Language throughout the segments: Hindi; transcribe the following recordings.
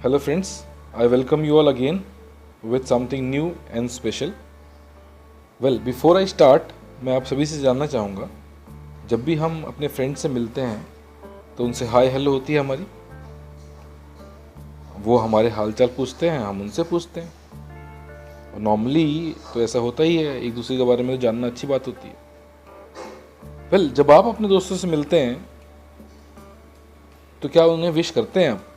Hello friends, I welcome you all again with something new and special. Well, before I start, मैं आप सभी से जानना चाहूँगा, जब भी हम अपने फ्रेंड से मिलते हैं तो उनसे हाय हेलो होती है हमारी। वो हमारे हालचाल पूछते हैं, हम उनसे पूछते हैं। और नॉर्मली तो ऐसा होता ही है, एक दूसरे के बारे में जानना अच्छी बात होती है। वेल, जब आप अपने दोस्तों से मिलते हैं तो क्या उन्हें विश करते हैं आप?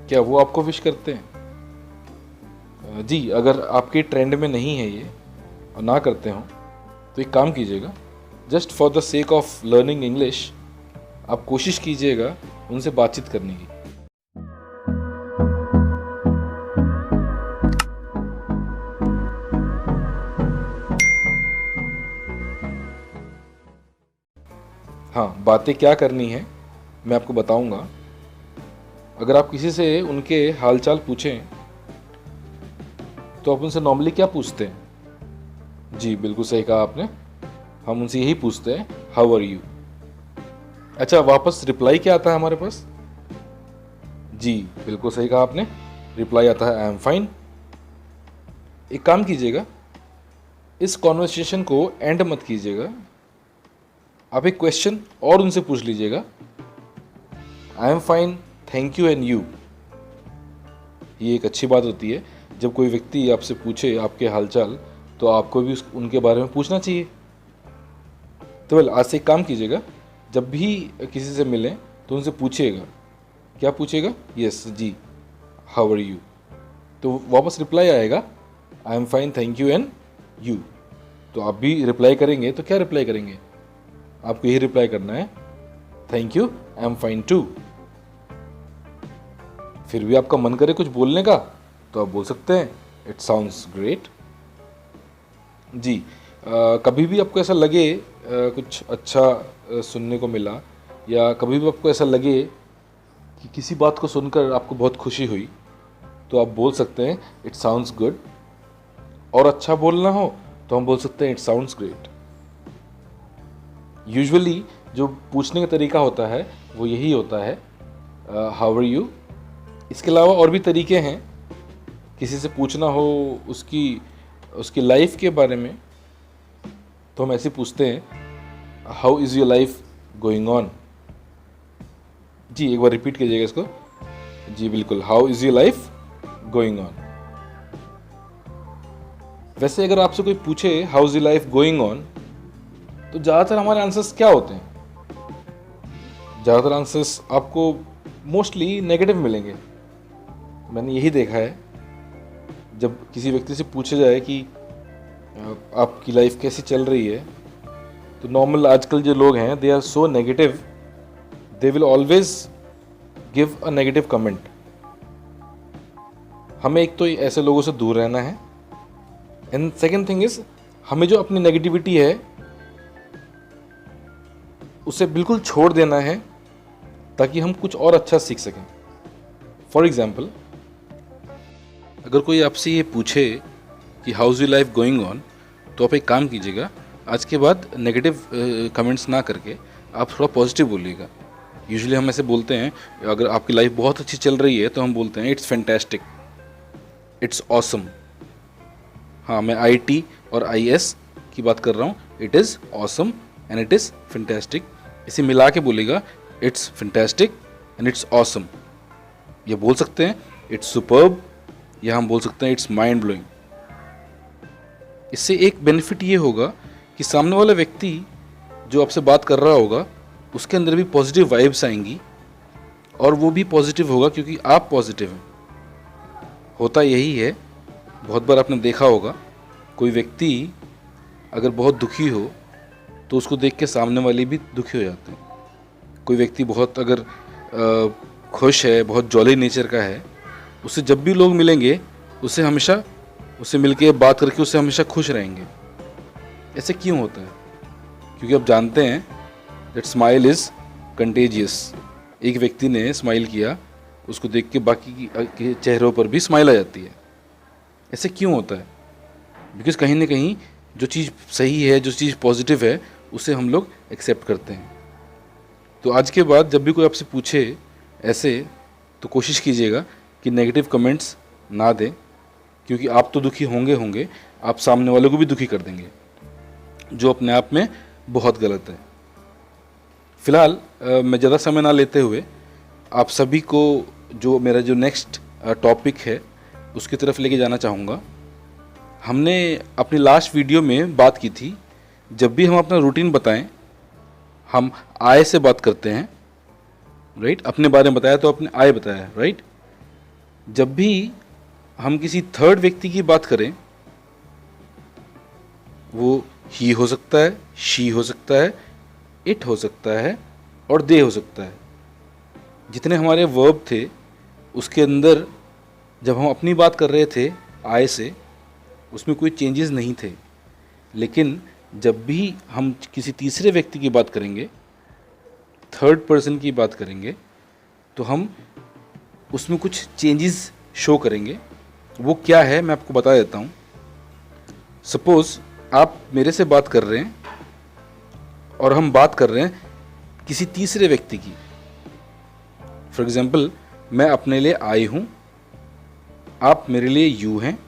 क्या वो आपको विश करते हैं? जी, अगर आपके ट्रेंड में नहीं है ये और ना करते हो तो एक काम कीजिएगा, just for the sake of learning English आप कोशिश कीजिएगा उनसे बातचीत करने की। हाँ, बातें क्या करनी है मैं आपको बताऊंगा। अगर आप किसी से उनके हालचाल पूछें तो आप उनसे नॉर्मली क्या पूछते हैं? जी, बिल्कुल सही कहा आपने। हम उनसे यही पूछते हैं, हाउ आर यू। अच्छा, वापस रिप्लाई क्या आता है हमारे पास? जी, बिल्कुल सही कहा आपने। रिप्लाई आता है, आई एम फाइन। एक काम कीजिएगा, इस कॉन्वर्सेशन को एंड मत कीजिएगा। आप एक क्वेश्चन और उनसे पूछ लीजिएगा, आई am fine, thank you and you. ये एक अच्छी बात होती है, जब कोई व्यक्ति आपसे पूछे आपके हालचाल तो आपको भी उनके बारे में पूछना चाहिए। तो वेल, आज से एक काम कीजिएगा, जब भी किसी से मिलें तो उनसे पूछिएगा। क्या पूछिएगा? यस जी, हाउ आर यू। तो वापस रिप्लाई आएगा, I am fine, thank you and you. तो आप भी रिप्लाई करेंगे तो क्या रिप्लाई करेंगे? आपको यही रिप्लाई करना है, thank you, I am fine too. फिर भी आपका मन करे कुछ बोलने का तो आप बोल सकते हैं, इट साउंड्स ग्रेट। जी, कभी भी आपको ऐसा लगे कुछ अच्छा सुनने को मिला, या कभी भी आपको ऐसा लगे कि किसी बात को सुनकर आपको बहुत खुशी हुई, तो आप बोल सकते हैं, इट साउंड्स गुड। और अच्छा बोलना हो तो हम बोल सकते हैं, इट साउंड्स ग्रेट। यूजुअली जो पूछने का तरीका होता है वो यही होता है, हाउ आर यू। इसके अलावा और भी तरीके हैं। किसी से पूछना हो उसकी लाइफ के बारे में तो हम ऐसे पूछते हैं, how is your life going on. जी, एक बार रिपीट कीजिएगा इसको। जी बिल्कुल, how is your life going on. वैसे अगर आपसे कोई पूछे how is your life going on, तो ज़्यादातर हमारे आंसर्स क्या होते हैं? ज़्यादातर आंसर्स आपको मोस्टली नेगेटिव मिलेंगे। मैंने यही देखा है, जब किसी व्यक्ति से पूछा जाए कि आपकी लाइफ कैसी चल रही है, तो नॉर्मल आजकल जो लोग हैं, they are so negative, they will always give a negative comment. हमें एक तो ऐसे लोगों से दूर रहना है, एंड सेकेंड थिंग इज, हमें जो अपनी नेगेटिविटी है उसे बिल्कुल छोड़ देना है ताकि हम कुछ और अच्छा सीख सकें। फॉर एग्जाम्पल, अगर कोई आपसे ये पूछे कि how is your life going on, तो आप एक काम कीजिएगा, आज के बाद नेगेटिव कमेंट्स ना करके आप थोड़ा पॉजिटिव बोलिएगा। यूजुअली हम ऐसे बोलते हैं, अगर आपकी लाइफ बहुत अच्छी चल रही है तो हम बोलते हैं, इट्स फैंटास्टिक, इट्स ऑसम। हाँ, मैं IT और IS की बात कर रहा हूँ। It is awesome and it is fantastic. इसे मिला के बोलेगा, it's fantastic and it's awesome. ये बोल सकते हैं, इट्स सुपर्ब, या हम बोल सकते हैं, इट्स माइंड ब्लोइंग। इससे एक बेनिफिट ये होगा कि सामने वाला व्यक्ति जो आपसे बात कर रहा होगा उसके अंदर भी पॉजिटिव वाइब्स आएंगी, और वो भी पॉजिटिव होगा क्योंकि आप पॉजिटिव हैं। होता यही है, बहुत बार आपने देखा होगा, कोई व्यक्ति अगर बहुत दुखी हो तो उसको देख के सामने वाले भी दुखी हो जाते हैं। कोई व्यक्ति बहुत अगर खुश है, बहुत जॉली नेचर का है, उससे जब भी लोग मिलेंगे उससे मिलके बात करके उससे हमेशा खुश रहेंगे। ऐसे क्यों होता है? क्योंकि आप जानते हैं दैट स्माइल इज़ कंटेजियस। एक व्यक्ति ने स्माइल किया, उसको देख के बाकी के चेहरों पर भी स्माइल आ जाती है। ऐसे क्यों होता है? बिकॉज़ कहीं ना कहीं जो चीज़ सही है, जो चीज़ पॉजिटिव है, उसे हम लोग एक्सेप्ट करते हैं। तो आज के बाद जब भी कोई आपसे पूछे ऐसे, तो कोशिश कीजिएगा कि नेगेटिव कमेंट्स ना दें, क्योंकि आप तो दुखी होंगे, आप सामने वालों को भी दुखी कर देंगे, जो अपने आप में बहुत गलत है। फिलहाल मैं ज़्यादा समय ना लेते हुए आप सभी को जो मेरा जो नेक्स्ट टॉपिक है उसकी तरफ लेके जाना चाहूँगा। हमने अपनी लास्ट वीडियो में बात की थी, जब भी हम अपना रूटीन बताएं हम आय से बात करते हैं, राइट। अपने बारे में बताया तो अपने आय बताया, राइट। जब भी हम किसी थर्ड व्यक्ति की बात करें, वो ही हो सकता है, शी हो सकता है, इट हो सकता है और दे हो सकता है। जितने हमारे वर्ब थे उसके अंदर जब हम अपनी बात कर रहे थे आय से, उसमें कोई चेंजेस नहीं थे। लेकिन जब भी हम किसी तीसरे व्यक्ति की बात करेंगे, थर्ड पर्सन की बात करेंगे, तो हम उसमें कुछ चेंजेस शो करेंगे। वो क्या है मैं आपको बता देता हूँ। सपोज़ आप मेरे से बात कर रहे हैं और हम बात कर रहे हैं किसी तीसरे व्यक्ति की। फॉर एग्जाम्पल, मैं अपने लिए आई हूँ, आप मेरे लिए यू हैं,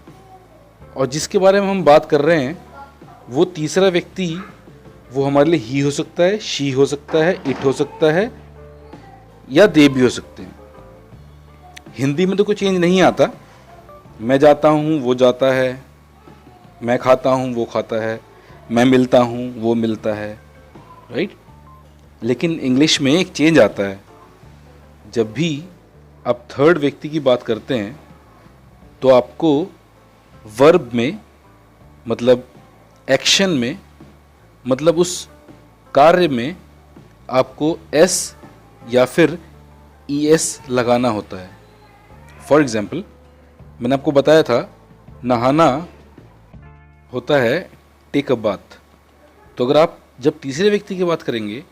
और जिसके बारे में हम बात कर रहे हैं वो तीसरा व्यक्ति, वो हमारे लिए ही हो सकता है, शी हो सकता है, इट हो सकता है या दे भी हो सकते हैं। हिंदी में तो कोई चेंज नहीं आता। मैं जाता हूँ, वो जाता है, मैं खाता हूँ, वो खाता है, मैं मिलता हूँ, वो मिलता है, राइट। लेकिन इंग्लिश में एक चेंज आता है। जब भी आप थर्ड व्यक्ति की बात करते हैं तो आपको वर्ब में, मतलब एक्शन में, मतलब उस कार्य में आपको एस या फिर ई एस लगाना होता है। फॉर एग्जाम्पल, मैंने आपको बताया था नहाना होता है टेक अ बाथ। तो अगर आप जब तीसरे व्यक्ति की बात करेंगे,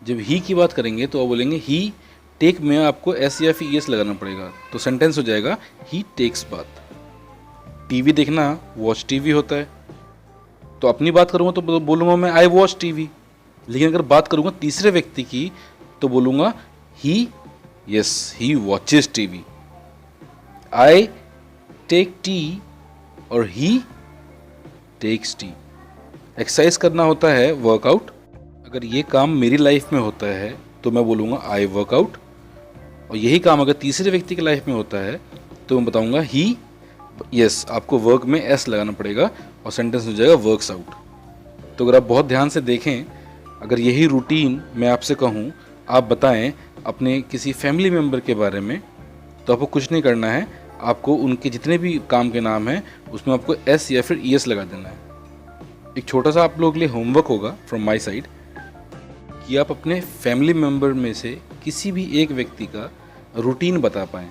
जब ही की बात करेंगे, तो आप बोलेंगे ही टेक में आपको एस या फिर ई एस लगाना पड़ेगा। तो सेंटेंस हो जाएगा ही टेक्स बाथ। टीवी देखना वॉच टीवी होता है। तो अपनी बात करूँगा तो बोलूँगा मैं आई वॉच टीवी। लेकिन अगर बात करूँगा तीसरे व्यक्ति की तो बोलूँगा ही, yes, he watches TV. I take tea और ही टेक्स टी। एक्सरसाइज करना होता है वर्कआउट। अगर ये काम मेरी लाइफ में होता है तो मैं बोलूँगा आई वर्कआउट, और यही काम अगर तीसरे व्यक्ति की लाइफ में होता है तो मैं बताऊँगा ही, यस, आपको वर्क में एस लगाना पड़ेगा और सेंटेंस हो जाएगा वर्क्स आउट। तो अगर आप बहुत ध्यान से देखें, अगर यही रूटीन मैं आपसे कहूँ आप बताएं अपने किसी फैमिली मेम्बर के बारे में, तो आपको कुछ नहीं करना है। आपको उनके जितने भी काम के नाम हैं उसमें आपको एस या फिर ई एस लगा देना है। एक छोटा सा आप लोगों के लिए होमवर्क होगा फ्रॉम माय साइड कि आप अपने फैमिली मेम्बर में से किसी भी एक व्यक्ति का रूटीन बता पाएँ।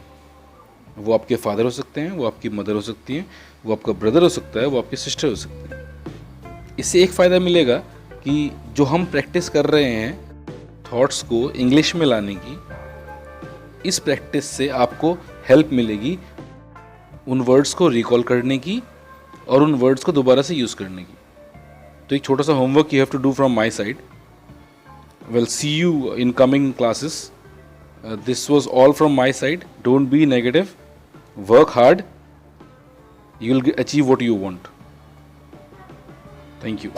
वो आपके फादर हो सकते हैं, वो आपकी मदर हो सकती हैं, वो आपका ब्रदर हो सकता है, वो आपकी सिस्टर हो सकते हैं। इससे एक फ़ायदा मिलेगा कि जो हम प्रैक्टिस कर रहे हैं थॉट्स को इंग्लिश में लाने की, इस प्रैक्टिस से आपको हेल्प मिलेगी उन वर्ड्स को रिकॉल करने की और उन वर्ड्स को दोबारा से यूज़ करने की। तो एक छोटा सा homework you have to do from my side. Well, see you in coming classes. This was all from my side. Don't be negative. Work hard. You will achieve what you want. Thank you.